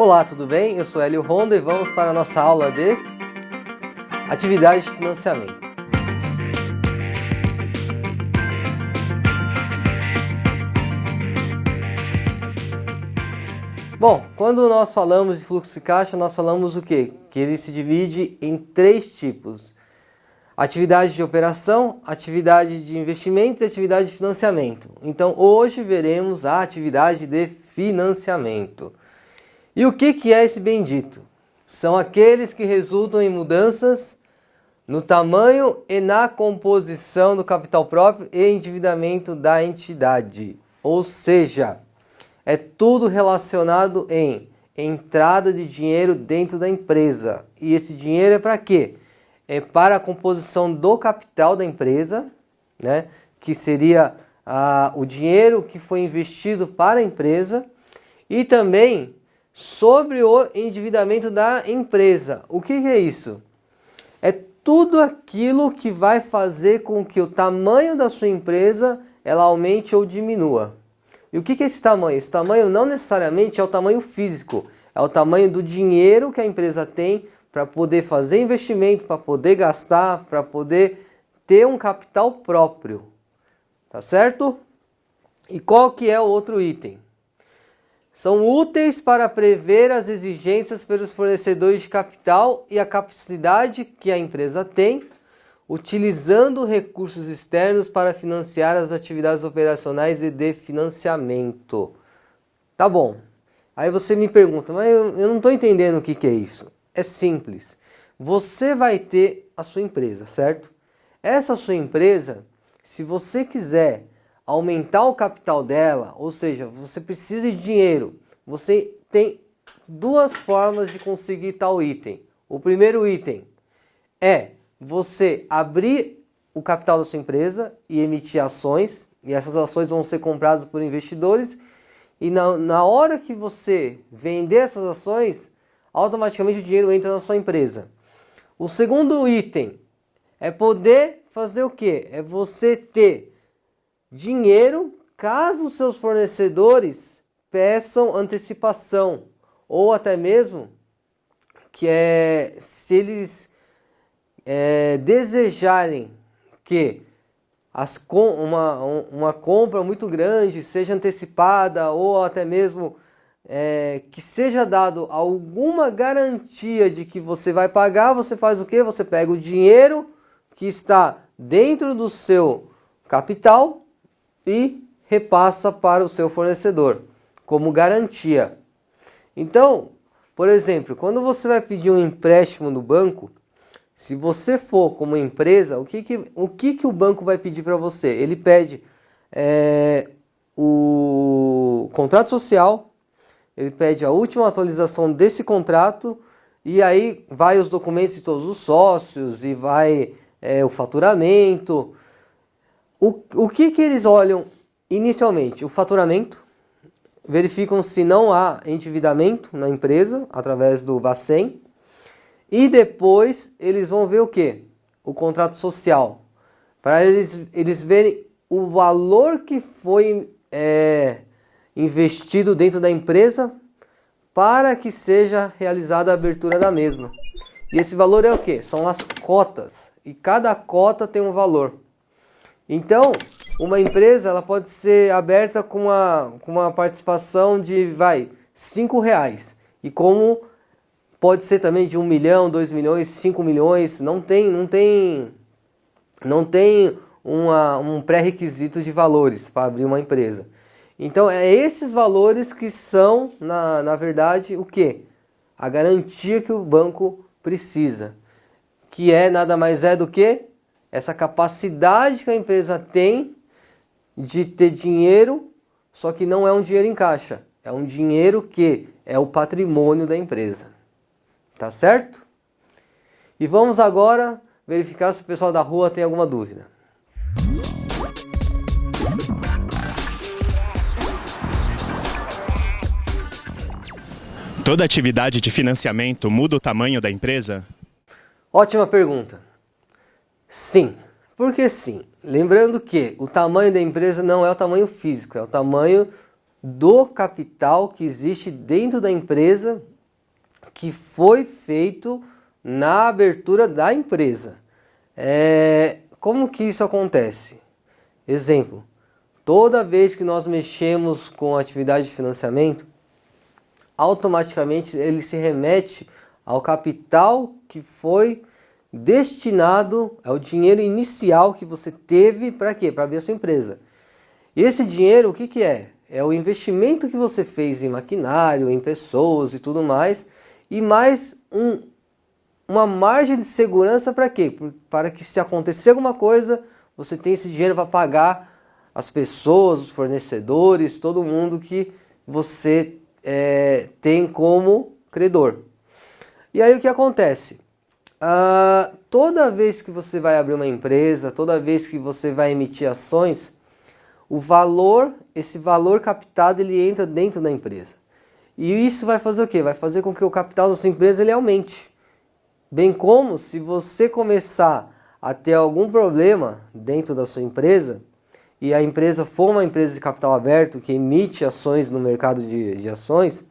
Olá, tudo bem? Eu sou Hélio Honda e vamos para a nossa aula de atividade de financiamento. Bom, quando nós falamos de fluxo de caixa, nós falamos o quê? Que ele se divide em três tipos. Atividade de operação, atividade de investimento e atividade de financiamento. Então, hoje veremos a atividade de financiamento. E o que é esse bendito? São aqueles que resultam em mudanças no tamanho e na composição do capital próprio e endividamento da entidade. Ou seja, é tudo relacionado em entrada de dinheiro dentro da empresa. E esse dinheiro é para quê? É para a composição do capital da empresa, né? Que seria o dinheiro que foi investido para a empresa, e também sobre o endividamento da empresa. O que é isso? É tudo aquilo que vai fazer com que o tamanho da sua empresa ela aumente ou diminua. E o que é esse tamanho? Esse tamanho não necessariamente é o tamanho físico, é o tamanho do dinheiro que a empresa tem para poder fazer investimento, para poder gastar, para poder ter um capital próprio. Tá certo? E qual que é o outro item? São úteis para prever as exigências pelos fornecedores de capital e a capacidade que a empresa tem, utilizando recursos externos para financiar as atividades operacionais e de financiamento. Tá bom. Aí você me pergunta, mas eu não estou entendendo o que é isso. É simples. Você vai ter a sua empresa, certo? Essa sua empresa, se você quiser aumentar o capital dela, ou seja, você precisa de dinheiro, você tem duas formas de conseguir tal item. O primeiro item é você abrir o capital da sua empresa e emitir ações, e essas ações vão ser compradas por investidores, e na hora que você vender essas ações, automaticamente o dinheiro entra na sua empresa. O segundo item é poder fazer o quê? É você ter dinheiro caso os seus fornecedores peçam antecipação, ou até mesmo que se eles desejarem que uma compra muito grande seja antecipada, ou até mesmo que seja dado alguma garantia de que você vai pagar, você faz o quê? Você pega o dinheiro que está dentro do seu capital e repassa para o seu fornecedor como garantia. Então, por exemplo, quando você vai pedir um empréstimo no banco, se você for como empresa, o que o banco vai pedir para você? Ele pede o contrato social, ele pede a última atualização desse contrato, e aí vai os documentos de todos os sócios, e vai o faturamento. O que eles olham inicialmente? O faturamento, verificam se não há endividamento na empresa, através do Bacen, e depois eles vão ver o quê? O contrato social, para eles verem o valor que foi investido dentro da empresa para que seja realizada a abertura da mesma. E esse valor é o quê? São as cotas, e cada cota tem um valor. Então, uma empresa ela pode ser aberta com uma participação de R$5, e como pode ser também de 1 milhão, 2 milhões, 5 milhões, não tem um pré-requisito de valores para abrir uma empresa. Então, é esses valores que são, na verdade, o quê? A garantia que o banco precisa, que nada mais é do que essa capacidade que a empresa tem de ter dinheiro, só que não é um dinheiro em caixa, é um dinheiro que é o patrimônio da empresa. Tá certo? E vamos agora verificar se o pessoal da rua tem alguma dúvida. Toda atividade de financiamento muda o tamanho da empresa? Ótima pergunta. Sim, porque sim. Lembrando que o tamanho da empresa não é o tamanho físico, é o tamanho do capital que existe dentro da empresa que foi feito na abertura da empresa. Como que isso acontece? Exemplo, toda vez que nós mexemos com a atividade de financiamento, automaticamente ele se remete ao capital que foi destinado, ao dinheiro inicial que você teve para quê? Para abrir a sua empresa. E esse dinheiro, o que que é? É o investimento que você fez em maquinário, em pessoas e tudo mais, e mais uma margem de segurança para quê? Para que se acontecer alguma coisa, você tem esse dinheiro para pagar as pessoas, os fornecedores, todo mundo que você tem como credor. E aí o que acontece? Toda vez que você vai abrir uma empresa, toda vez que você vai emitir ações, esse valor captado, ele entra dentro da empresa. E isso vai fazer o quê? Vai fazer com que o capital da sua empresa ele aumente. Bem como se você começar a ter algum problema dentro da sua empresa, e a empresa for uma empresa de capital aberto que emite ações no mercado de ações,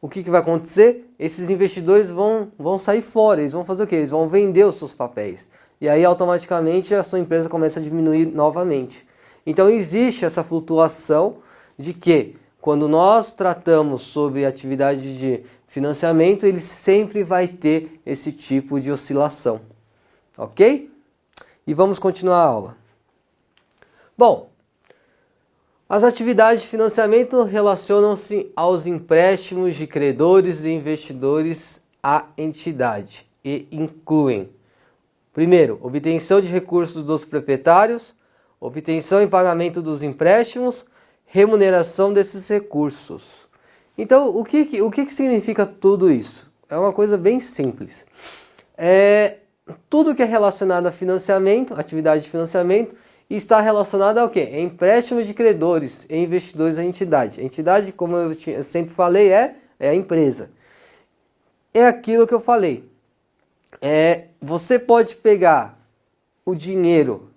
o que vai acontecer? Esses investidores vão sair fora, eles vão fazer o quê? Eles vão vender os seus papéis. E aí automaticamente a sua empresa começa a diminuir novamente. Então existe essa flutuação de que quando nós tratamos sobre atividade de financiamento, ele sempre vai ter esse tipo de oscilação. Ok? E vamos continuar a aula. Bom, as atividades de financiamento relacionam-se aos empréstimos de credores e investidores à entidade e incluem, primeiro, obtenção de recursos dos proprietários, obtenção e pagamento dos empréstimos, remuneração desses recursos. Então, o que significa tudo isso? É uma coisa bem simples. Tudo que é relacionado a financiamento, atividade de financiamento, está relacionado ao quê? Empréstimos de credores e investidores à entidade. A entidade, como eu sempre falei, é a empresa. É aquilo que eu falei. Você pode pegar o dinheiro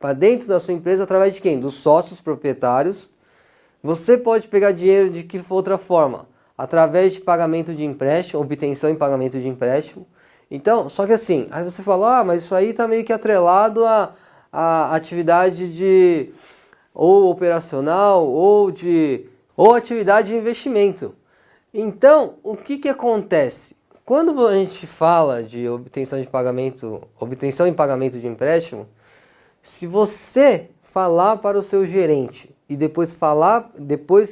para dentro da sua empresa através de quem? Dos sócios proprietários. Você pode pegar dinheiro de que outra forma? Através de pagamento de empréstimo, obtenção e pagamento de empréstimo. Então, só que assim, aí você fala, mas isso aí está meio que atrelado a atividade de ou operacional ou atividade de investimento. Então, o que acontece? Quando a gente fala de obtenção e pagamento de empréstimo, se você falar para o seu gerente e depois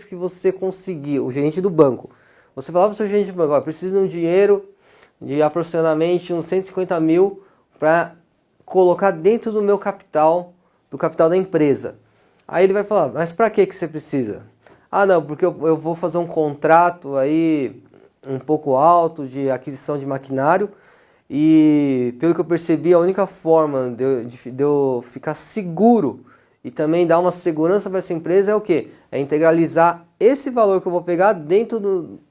que você conseguir, o gerente do banco, você falar para o seu gerente do banco, preciso de um dinheiro de aproximadamente uns 150 mil para colocar dentro do meu capital, do capital da empresa. Aí ele vai falar, mas para que você precisa? Não, porque eu vou fazer um contrato aí um pouco alto de aquisição de maquinário e pelo que eu percebi a única forma de eu ficar seguro e também dar uma segurança para essa empresa é o quê? É integralizar esse valor que eu vou pegar dentro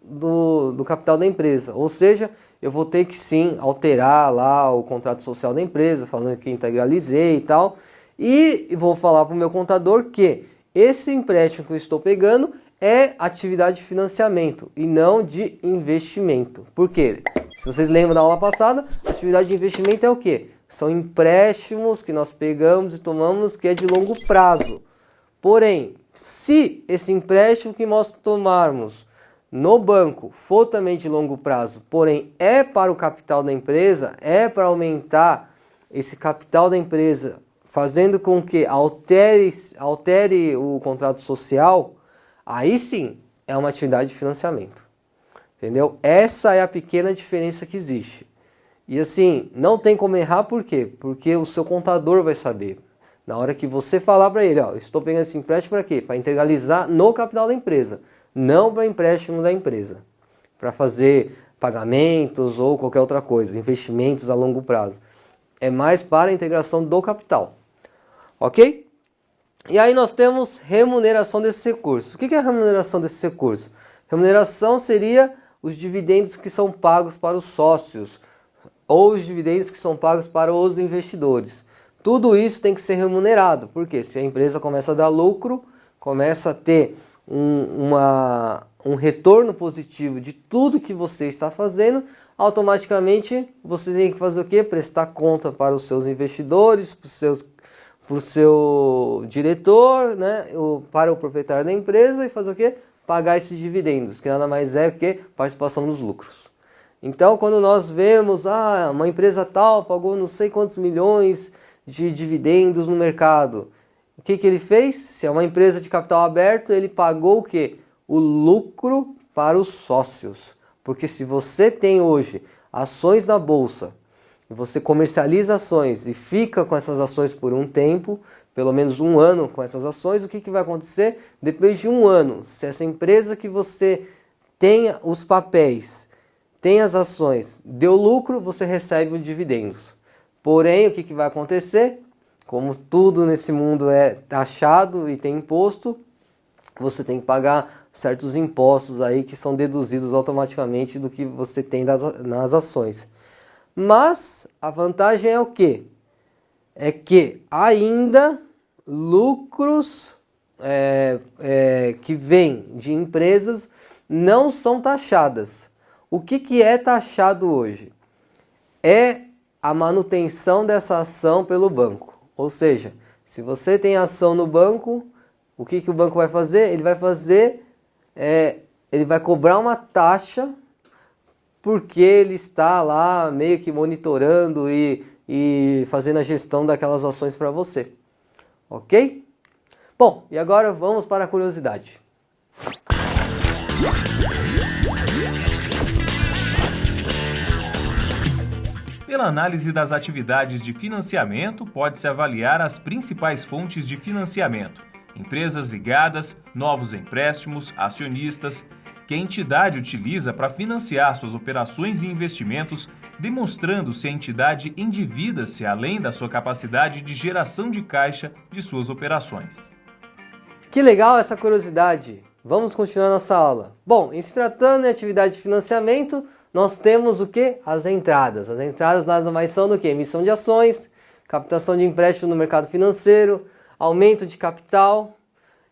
do capital da empresa, ou seja, eu vou ter que sim alterar lá o contrato social da empresa, falando que integralizei e tal, e vou falar para o meu contador que esse empréstimo que eu estou pegando é atividade de financiamento e não de investimento. Por quê? Se vocês lembram da aula passada, atividade de investimento é o quê? São empréstimos que nós pegamos e tomamos que é de longo prazo. Porém, se esse empréstimo que nós tomarmos no banco for também de longo prazo, porém é para o capital da empresa, é para aumentar esse capital da empresa, fazendo com que altere o contrato social, aí sim é uma atividade de financiamento. Entendeu? Essa é a pequena diferença que existe. E assim, não tem como errar, por quê? Porque o seu contador vai saber. Na hora que você falar para ele, estou pegando esse empréstimo para quê? Para integralizar no capital da empresa, não para empréstimo da empresa. Para fazer pagamentos ou qualquer outra coisa, investimentos a longo prazo. É mais para a integração do capital. Ok? E aí nós temos remuneração desses recursos. O que é a remuneração desses recursos? Remuneração seria os dividendos que são pagos para os sócios ou os dividendos que são pagos para os investidores. Tudo isso tem que ser remunerado, porque se a empresa começa a dar lucro, começa a ter um retorno positivo de tudo que você está fazendo, automaticamente você tem que fazer o quê? Prestar conta para os seus investidores, para o seu diretor, né? Para o proprietário da empresa e fazer o quê? Pagar esses dividendos, que nada mais é que participação nos lucros. Então, quando nós vemos, uma empresa tal pagou não sei quantos milhões de dividendos no mercado, o que ele fez? Se é uma empresa de capital aberto, ele pagou o quê? O lucro para os sócios. Porque se você tem hoje ações na bolsa, e você comercializa ações e fica com essas ações por um tempo, pelo menos um ano com essas ações, o que vai acontecer? Depois de um ano, se essa empresa que você tem os papéis, tem as ações, deu lucro, você recebe os dividendos. Porém, o que vai acontecer? Como tudo nesse mundo é taxado e tem imposto, você tem que pagar certos impostos aí que são deduzidos automaticamente do que você tem nas ações. Mas a vantagem é o quê? É que ainda lucros que vêm de empresas não são taxadas. O que é taxado hoje? É a manutenção dessa ação pelo banco. Ou seja, se você tem ação no banco, o que o banco vai fazer? Ele vai cobrar uma taxa porque ele está lá meio que monitorando e fazendo a gestão daquelas ações para você. Ok? Bom, e agora vamos para a curiosidade. Pela análise das atividades de financiamento, pode-se avaliar as principais fontes de financiamento, empresas ligadas, novos empréstimos, acionistas, que a entidade utiliza para financiar suas operações e investimentos, demonstrando se a entidade endivida-se além da sua capacidade de geração de caixa de suas operações. Que legal essa curiosidade! Vamos continuar nossa aula. Bom, em se tratando de atividade de financiamento, nós temos o que? As entradas. As entradas nada mais são do que? Emissão de ações, captação de empréstimo no mercado financeiro, aumento de capital.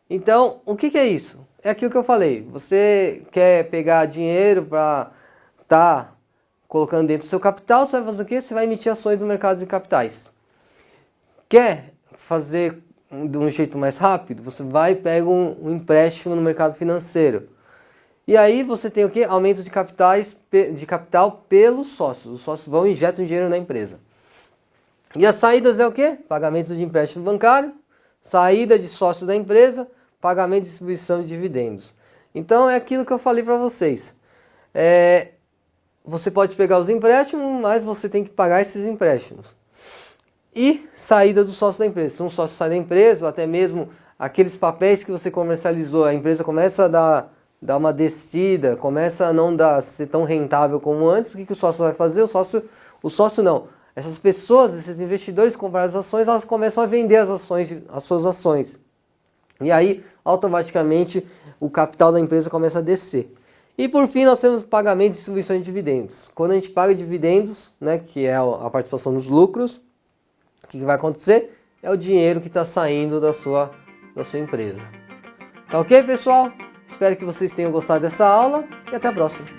Então, o que é isso? É aquilo que eu falei. Você quer pegar dinheiro para estar colocando dentro do seu capital, você vai fazer o quê? Você vai emitir ações no mercado de capitais. Quer fazer de um jeito mais rápido? Você vai e pega um empréstimo no mercado financeiro. E aí você tem o quê? Aumento de capital pelos sócios. Os sócios vão e injetam dinheiro na empresa. E as saídas é o quê? Pagamento de empréstimo bancário, saída de sócios da empresa, pagamento de distribuição de dividendos. Então é aquilo que eu falei para vocês. Você pode pegar os empréstimos, mas você tem que pagar esses empréstimos. E saída dos sócios da empresa. Se um sócio sai da empresa, ou até mesmo aqueles papéis que você comercializou, a empresa começa a dar uma descida, começa a não ser tão rentável como antes, o que o sócio vai fazer? O sócio não. Essas pessoas, esses investidores que compraram as ações, elas começam a vender as suas ações. E aí, automaticamente, o capital da empresa começa a descer. E por fim, nós temos pagamento e distribuição de dividendos. Quando a gente paga dividendos, né, que é a participação nos lucros, o que vai acontecer? É o dinheiro que está saindo da sua empresa. Tá ok, pessoal? Espero que vocês tenham gostado dessa aula e até a próxima.